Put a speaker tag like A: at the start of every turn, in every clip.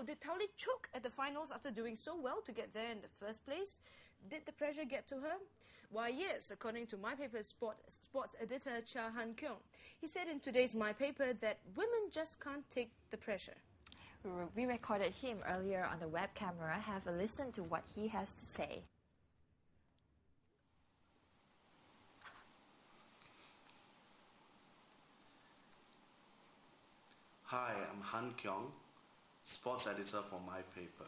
A: did Tao Li choke at the finals after doing so well to get there in the first place? Did the pressure get to her? Why, yes, according to My Paper's sports editor Chia Keong. He said in today's My Paper that women just can't take the pressure.
B: We recorded him earlier on the web camera. Have a listen to what he has to say.
C: Hi, I'm Keong, sports editor for My Paper.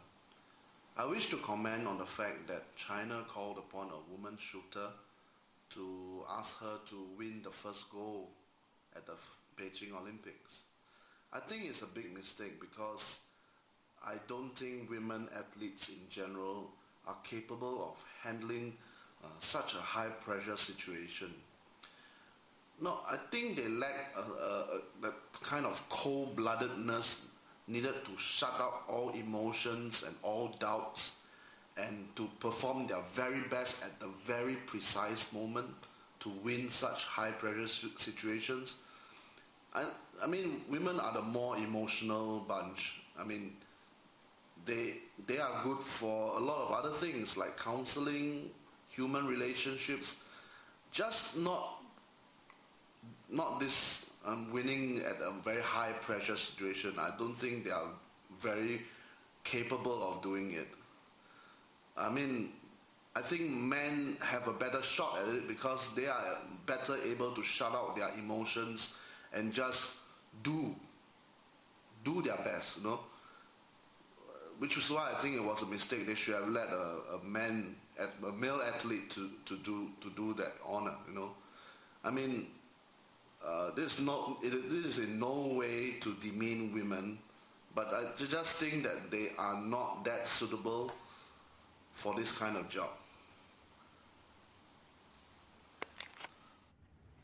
C: I wish to comment on the fact that China called upon a woman shooter to ask her to win the first goal at the Beijing Olympics. I think it's a big mistake because I don't think women athletes in general are capable of handling such a high pressure situation. No, I think they lack that kind of cold-bloodedness needed to shut out all emotions and all doubts and to perform their very best at the very precise moment to win such high-pressure situations. I mean, women are the more emotional bunch. I mean, they are good for a lot of other things like counseling, human relationships, just not this winning at a very high pressure situation. I don't think they are very capable of doing it. I mean, I think men have a better shot at it because they are better able to shut out their emotions and just do their best, you know. Which is why I think it was a mistake. They should have let a male athlete to do that honor, you know. I mean, this is in no way to demean women, but I just think that they are not that suitable for this kind of job.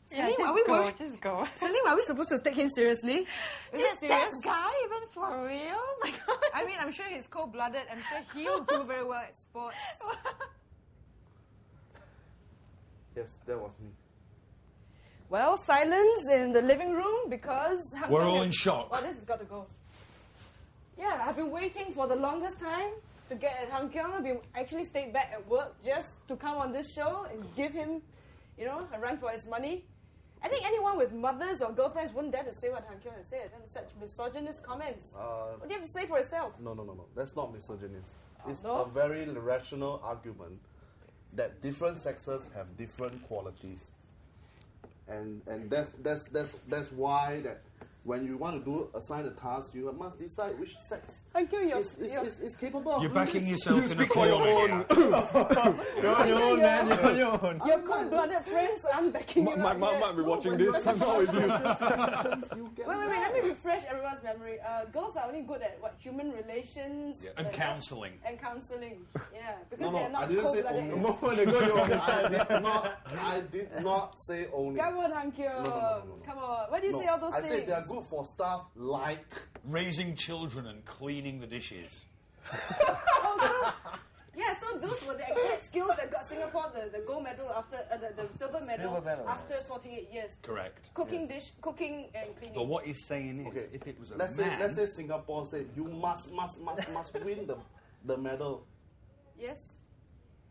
A: Celine,
B: Just go.
A: Celine, are we supposed to take him seriously? Is that serious?
B: That guy even for real? My God.
A: I mean, I'm sure he's cold-blooded. I'm sure he'll do very well at sports.
C: Yes, that was me.
A: Well, silence in the living room because...
D: We're all in shock.
A: Oh, this has got to go. Yeah, I've been waiting for the longest time to get at Han Keong. I've been actually stayed back at work just to come on this show and give him, you know, a run for his money. I think anyone with mothers or girlfriends wouldn't dare to say what Han Keong has said. Such misogynist comments. What do you have to say for yourself?
C: No. That's not misogynist. It's
A: no?
C: a very rational argument that different sexes have different qualities. And that's why that when you want to assign a task, you must decide which sex is capable of
D: You're
C: doing
D: backing
C: this.
D: yourself in a corner here.
E: You're on your own, man. You're on your own.
A: Your cold-blooded friends, I'm backing you
E: My mom might be watching this. I'm not with you.
A: Wait, let me refresh everyone's memory. Girls are only good at human relations
D: and counselling.
A: And counselling, yeah, because they're not
C: I didn't say
A: cold-blooded.
C: only. I did not say only.
A: Come on, Han Keong.
C: No.
A: Come on. Why do you say all those things?
C: I said they are good for stuff like
D: raising children and cleaning the dishes.
A: So those were the exact skills that got Singapore the gold medal after the silver medal after 48 years.
D: Correct.
A: Cooking and cleaning.
D: But what he's saying is, if it was a
C: let's say Singapore said you must win the medal.
A: Yes,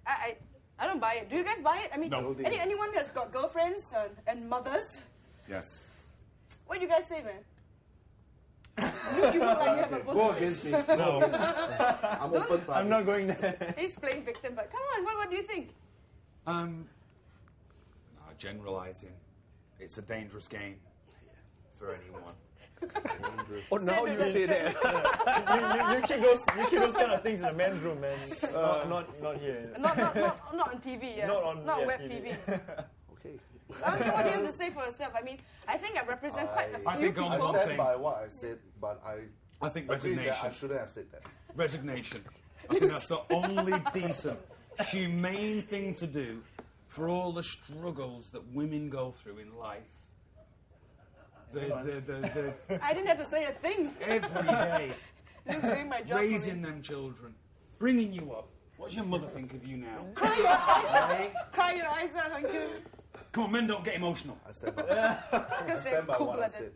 A: I don't buy it. Do you guys buy it? I mean,
D: no.
A: Anyone that's got girlfriends and mothers?
D: Yes.
A: What do you guys say, man? You look like you have a book.
C: Go against me.
D: No.
C: I'm open.
E: I'm not going there.
A: He's playing victim, but come on, what do you think?
D: Generalising. It's a dangerous game for anyone.
C: Dangerous.
E: Oh, now you say that. You keep those kind of things in the men's room, man. Not here.
A: Not on TV, yeah. Not web TV.
C: Okay.
A: What do you have to say for yourself? I mean, I think I represent quite a few
D: I think
A: people.
D: on one
C: stand
D: thing,
C: by what I said, but
D: I think
C: agree
D: resignation.
C: that I shouldn't have said that.
D: Resignation. I think that's the only decent, humane thing to do for all the struggles that women go through in life.
A: I didn't have to say a thing.
D: Every day,
A: Luke's doing my job
D: raising them children, bringing you up. What does your mother think of you now?
A: Cry your eyes out. Cry your eyes out, thank you.
D: Come on, men don't get emotional.
C: I stand by.
A: Because
C: I
A: they're
C: stand by what I
A: cold-blooded.
C: said.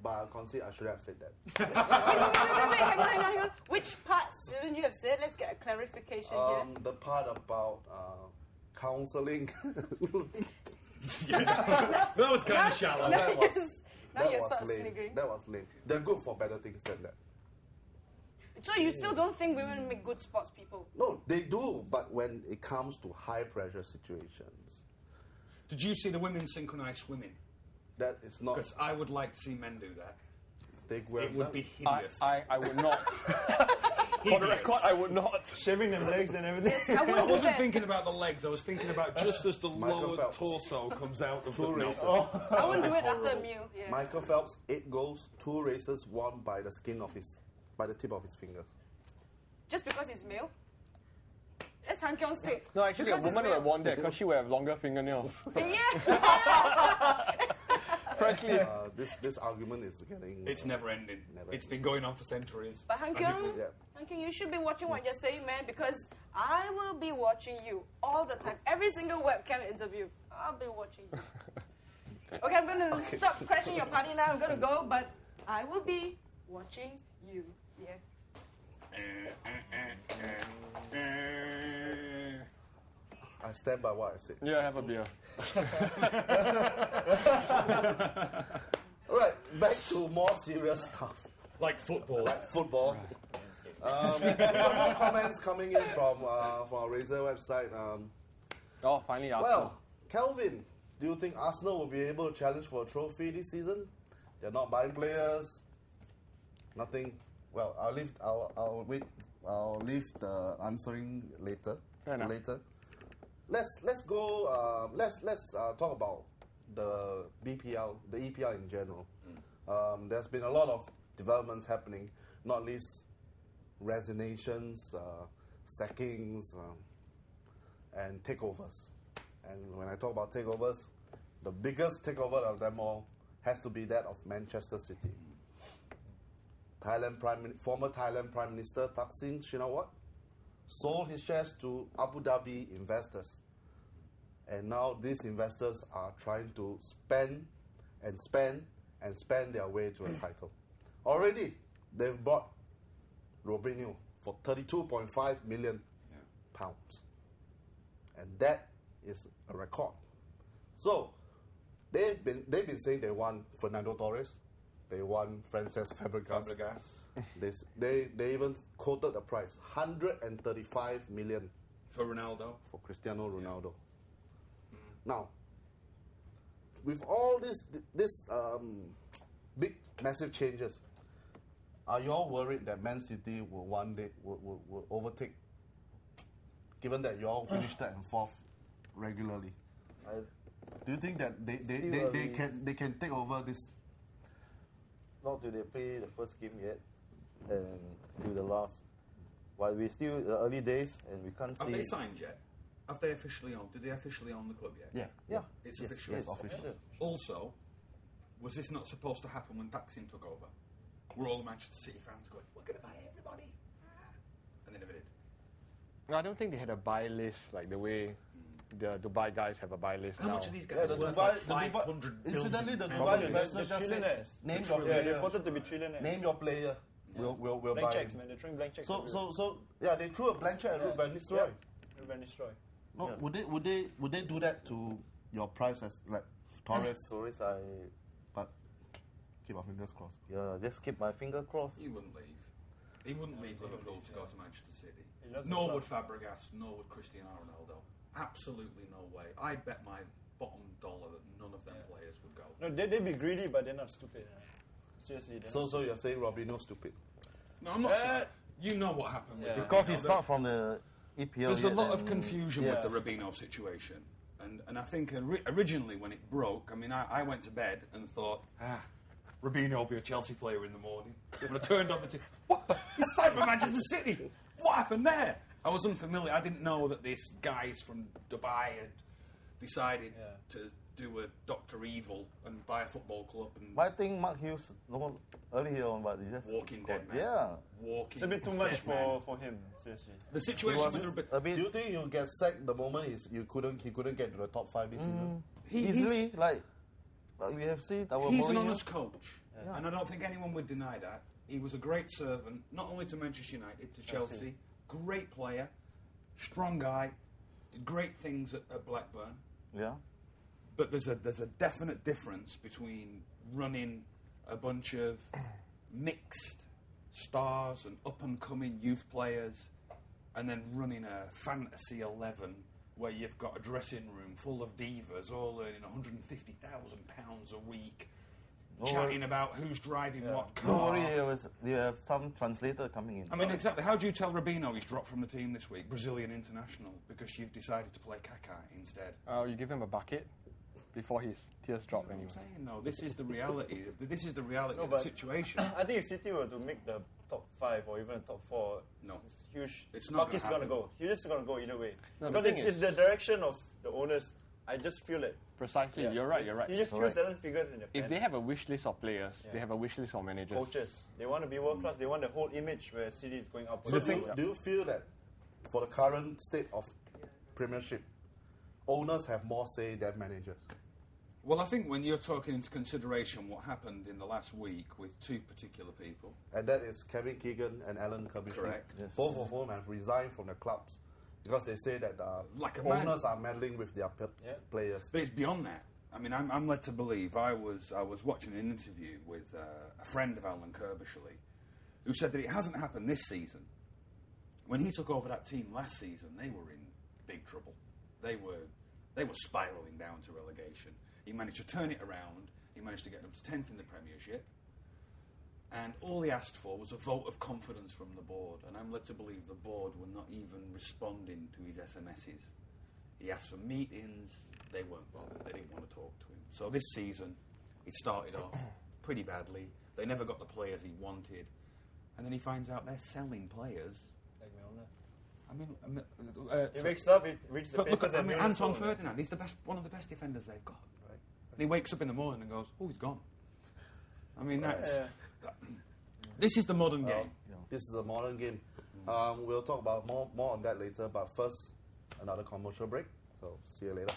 F: but I concede I should have said that.
A: Wait, hang on. Which parts shouldn't you have said? Let's get a clarification here.
F: The part about counselling.
D: That was kind of shallow.
A: Now
F: That
A: you're
F: was
A: sort of
F: lame.
A: sniggering.
F: That was lame. They're good for better things than that.
A: So you still don't think women make good sports people?
F: No, they do, but when it comes to high pressure situations,
D: Did you see the women synchronized swimming?
F: that is not.
D: Because I would like to see men do that. It would be
E: I,
D: hideous.
E: I would not. For the record, I would not. Shaving them legs and everything.
A: I
D: I
A: wouldn't do
D: wasn't
A: that.
D: thinking about the legs. I was thinking about just as the
F: Michael
D: lower
F: Phelps.
D: torso comes out of the
F: Two races.
A: I wouldn't do it after a meal. Yeah.
F: Michael Phelps, 8 goals, 2 races won by the by the tip of his fingers.
A: Just because he's male? That's Han Keong's take.
E: No, actually,
A: Because
E: a woman
A: he's
E: would have
A: male.
E: won that because she would have longer fingernails.
A: Yeah.
E: Frankly.
F: This argument is getting.
D: It's never ending.
F: Never
D: It's been going on for centuries.
A: But Han Keong,
F: Yeah.
A: Han Keong, you should be watching what you're saying, man, because I will be watching you all the time. Every single webcam interview, I'll be watching you. Okay, I'm going to stop crashing your party now. I'm going to go, but I will be watching you. Yeah.
F: I stand by what I said.
E: Yeah, have a beer.
F: Alright, back to more serious stuff.
D: Like football.
F: Football. We got more comments coming in from our Razor website.
E: Oh, finally, Arsenal.
F: Well, Kelvin, do you think Arsenal will be able to challenge for a trophy this season? They're not buying players. Nothing. Well, I'll leave the answering later.
E: Fair enough.
F: Later. Let's go. Let's talk about the BPL, the EPL in general. There's been a lot of developments happening, not least resignations, sackings, and takeovers. And when I talk about takeovers, the biggest takeover of them all has to be that of Manchester City. Former Thailand Prime Minister Thaksin Shinawatra sold his shares to Abu Dhabi investors. And now these investors are trying to spend their way to a title. Already, they've bought Robinho for £32.5 million. And that is a record. So, they've been saying they want Fernando Torres, they want Frances Fabregas. They even quoted the price, 135 million
D: For Ronaldo.
F: for Cristiano Ronaldo. Now, with all this big, massive changes, are you all worried that Man City will one day will overtake, given that you all finish third and fourth regularly? Do you think that they can take over this?
G: Not till they play the first game yet, and do the last. While we still the early days, and we can't
D: Have
G: see.
D: they signed yet? Have they officially owned? Did they officially own the club yet?
G: Yeah,
D: It's
G: yes,
D: official.
G: yes,
F: It's official.
G: official.
D: Also, was this not supposed to happen when Thaksin took over? Were all the Manchester City fans going, we're going to buy everybody? And they never did.
E: No, I don't think they had a buy list like the way the Dubai guys have a buy list
D: How
E: now.
D: much are these guys
F: the
D: worth?
F: Dubai-
D: Like
F: the Dubai-
D: 500 billion
F: Incidentally, the
D: pounds?
F: Dubai
E: The
F: investors just said,
E: trillionaires.
F: name your
E: Yeah,
F: player.
E: they reported to be trillionaires.
F: Name your player. We'll
E: blank
F: buy
E: checks,
F: him.
E: man. They're throwing blank checks.
F: So they threw a blank check at Ruud van Nistelrooy.
E: Van Nistelrooy.
F: No, would they do that to your price as like Torres?
G: Torres,
F: But keep our fingers crossed.
G: just keep my finger crossed.
D: He wouldn't leave. He wouldn't leave Liverpool to go to Manchester City.
E: He loves the
D: Nor
E: club.
D: would Fabregas, nor would Cristiano Ronaldo. Absolutely no way. I bet my bottom dollar that none of them players would go.
E: No, they'd be greedy, but they're not stupid. Seriously. They're not
F: So you're saying Robinho's stupid?
D: No, I'm not saying. You know what happened with Robinho.
G: Because he's not from the EPL.
D: There's a
G: yet,
D: lot of
G: and-
D: confusion
E: Yeah.
D: with the Robinho situation. And I think originally when it broke, I mean, I went to bed and thought, Robinho will be a Chelsea player in the morning. When I turned on the TV, what the? He's signed for Manchester City. What happened there? I was unfamiliar. I didn't know that this guys from Dubai had decided to do a Dr. Evil and buy a football club and
G: But I think Mark Hughes early on, but he just
D: Walking Dead man.
G: Yeah,
D: walking.
E: It's a bit too much
D: dead man.
E: for him. Seriously.
D: The situation with Robinho.
G: a bit
F: Do you think you'll get sacked the moment he couldn't get to the top 5 this season?
G: easily like we have seen our
D: He's an
G: Mourinho.
D: honest coach, and I don't think anyone would deny that. He was a great servant, not only to Manchester United, to Chelsea. Great player, strong guy, did great things at Blackburn.
G: Yeah.
D: But there's a definite difference between running a bunch of mixed stars and up-and-coming youth players and then running a fantasy 11 where you've got a dressing room full of divas all earning £150,000 a week, chatting about who's driving what car.
G: Don't worry, you have some translator coming in.
D: I mean, exactly. How do you tell Rubino he's dropped from the team this week, Brazilian international, because you've decided to play Kaká instead?
H: You give him a bucket before his tears drop
D: You know
H: anyway.
D: what I'm saying? No, this is the reality. This is the reality
E: No,
D: of the
E: but-
D: situation.
E: I think if City were to make the top 5 or even the top 4,
D: No.
E: it's huge.
D: It's not
E: Bucky's
D: gonna
E: going to go. He's just going to go either way.
H: No, the
E: because
H: thing
E: it's
H: is-
E: the direction of the owners. I just feel it.
H: Precisely,
E: Yeah.
H: you're right.
E: You just choose certain figures in the
H: If
E: pen.
H: they have a wish list of players,
E: Yeah.
H: they have a wish list of managers.
E: Coaches, they want to be world class. They want the whole image where City is going up.
F: So do you feel that for the current state of Premiership, owners have more say than managers?
D: Well, I think when you're taking into consideration what happened in the last week with two particular people,
F: And that is Kevin Keegan and Alan Kirby.
D: Correct.
G: Yes.
F: Both of whom have resigned from the clubs because they say that
D: Like a man.
F: owners are meddling with their players.
D: but it's beyond that. I mean, I'm led to believe I was watching an interview with a friend of Alan Kirbishley who said that it hasn't happened this season. When he took over that team last season, they were in big trouble. They were spiralling down to relegation. He managed to turn it around. He managed to get them to 10th in the Premiership. And all he asked for was a vote of confidence from the board. And I'm led to believe the board were not even responding to his SMSs. He asked for meetings. They weren't bothered. They didn't want to talk to him. So this season, it started off pretty badly. They never got the players he wanted. And then he finds out they're selling players. I mean,
E: He wakes up, he reads the
D: but look,
E: papers
D: I
E: and
D: mean,
E: Milner
D: Anton
E: sold, right?
D: Ferdinand, he's one of the best defenders they've got. Right? And he wakes up in the morning and goes, "Oh, he's gone." I mean, that's this is the modern game.
F: This is a modern game. We'll talk about more on that later, but first, another commercial break. So, see you later.